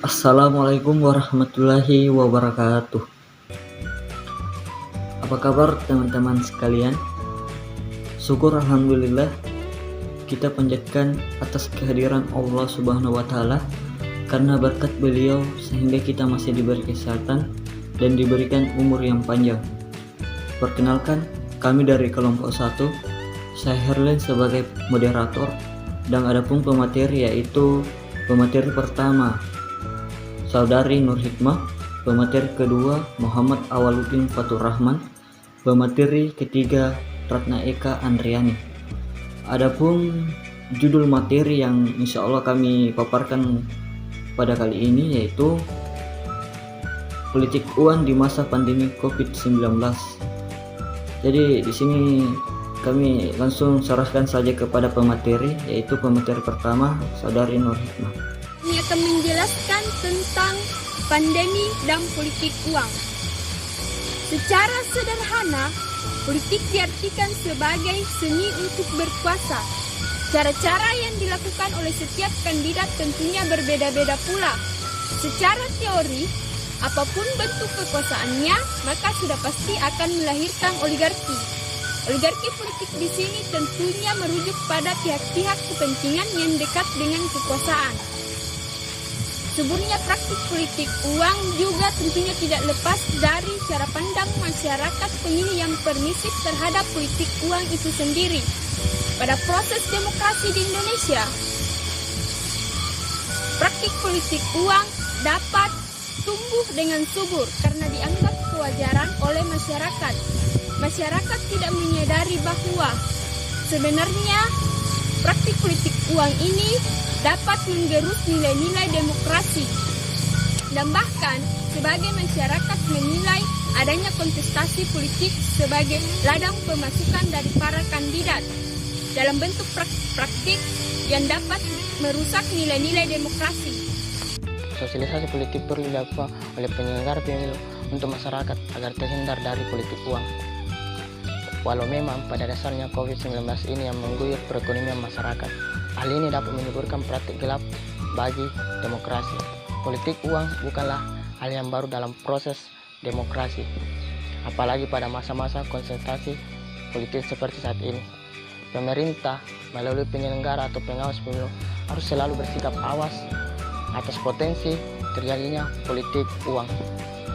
Assalamualaikum warahmatullahi wabarakatuh. Apa kabar teman-teman sekalian? Syukur alhamdulillah kita panjatkan atas kehadiran Allah Subhanahu wa taala, karena berkat beliau sehingga kita masih diberi kesehatan dan diberikan umur yang panjang. Perkenalkan, kami dari kelompok 1, saya Herlen sebagai moderator, dan adapun pemateri yaitu pemateri pertama Saudari Nur Hikmah, pemateri kedua Muhammad Awaluddin Fatur Rahman, pemateri ketiga Ratna Eka Andriani. Adapun judul materi yang insya Allah kami paparkan pada kali ini yaitu politik uang di masa pandemi COVID-19. Jadi di sini kami langsung serahkan saja kepada pemateri, yaitu pemateri pertama Saudari Nur Hikmah. Ini akan menjelaskan tentang pandemi dan politik uang. Secara sederhana, politik diartikan sebagai seni untuk berkuasa. Cara-cara yang dilakukan oleh setiap kandidat tentunya berbeda-beda pula. Secara teori, apapun bentuk kekuasaannya, maka sudah pasti akan melahirkan oligarki. Oligarki politik di sini tentunya merujuk pada pihak-pihak kepentingan yang dekat dengan kekuasaan. Suburnya praktik politik uang juga tentunya tidak lepas dari cara pandang masyarakat pemilih yang permisif terhadap politik uang itu sendiri. Pada proses demokrasi di Indonesia, praktik politik uang dapat tumbuh dengan subur karena dianggap kewajaran oleh masyarakat. Masyarakat tidak menyadari bahwa sebenarnya praktik politik uang ini dapat menggerus nilai-nilai demokrasi, dan bahkan sebagai masyarakat menilai adanya kontestasi politik sebagai ladang pemasukan dari para kandidat dalam bentuk praktik yang dapat merusak nilai-nilai demokrasi. Sosialisasi politik perlu dilakukan oleh penyelenggara pemilu untuk masyarakat agar terhindar dari politik uang. Walau memang pada dasarnya COVID-19 ini yang mengguyur perekonomian masyarakat, hal ini dapat menimbulkan praktik gelap bagi demokrasi. Politik uang bukanlah hal yang baru dalam proses demokrasi, apalagi pada masa-masa konsentrasi politik seperti saat ini. Pemerintah melalui penyelenggara atau pengawas pemilu harus selalu bersikap awas atas potensi terjadinya politik uang.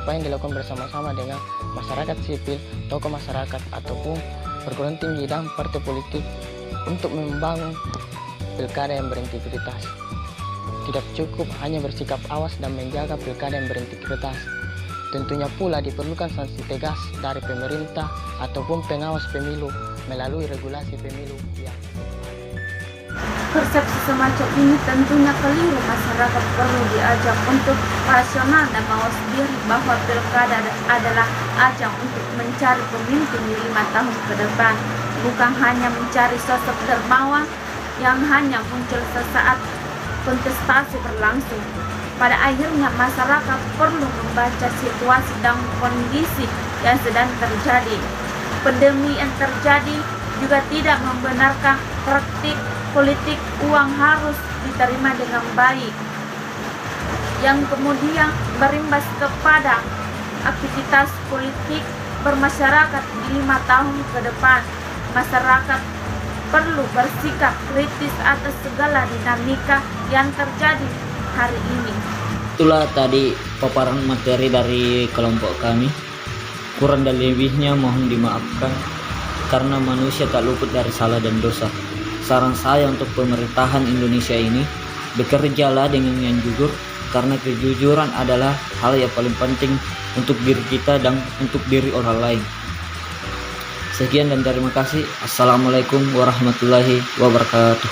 Apa yang dilakukan bersama-sama dengan masyarakat sipil, tokoh masyarakat, ataupun perguruan tinggi dan partai politik untuk membangun pilkada yang berintegritas. Tidak cukup hanya bersikap awas dan menjaga pilkada yang berintegritas. Tentunya pula diperlukan sanksi tegas dari pemerintah ataupun pengawas pemilu melalui regulasi pemilu yang persepsi semacam ini tentunya keliru. Masyarakat perlu diajak untuk rasional dan mawas diri bahwa pilkada adalah ajang untuk mencari pemimpin di 5 tahun ke depan, bukan hanya mencari sosok dermawan yang hanya muncul sesaat kontestasi berlangsung. Pada akhirnya masyarakat perlu membaca situasi dan kondisi yang sedang terjadi. Pandemi yang terjadi juga tidak membenarkan praktik politik uang harus diterima dengan baik, yang kemudian berimbas kepada aktivitas politik bermasyarakat di 5 tahun ke depan. Masyarakat perlu bersikap kritis atas segala dinamika yang terjadi hari ini. Itulah tadi paparan materi dari kelompok kami. Kurang dan lebihnya mohon dimaafkan, karena manusia tak luput dari salah dan dosa. Saran saya untuk pemerintahan Indonesia ini, bekerjalah dengan yang jujur, karena kejujuran adalah hal yang paling penting untuk diri kita dan untuk diri orang lain. Sekian dan terima kasih. Assalamualaikum warahmatullahi wabarakatuh.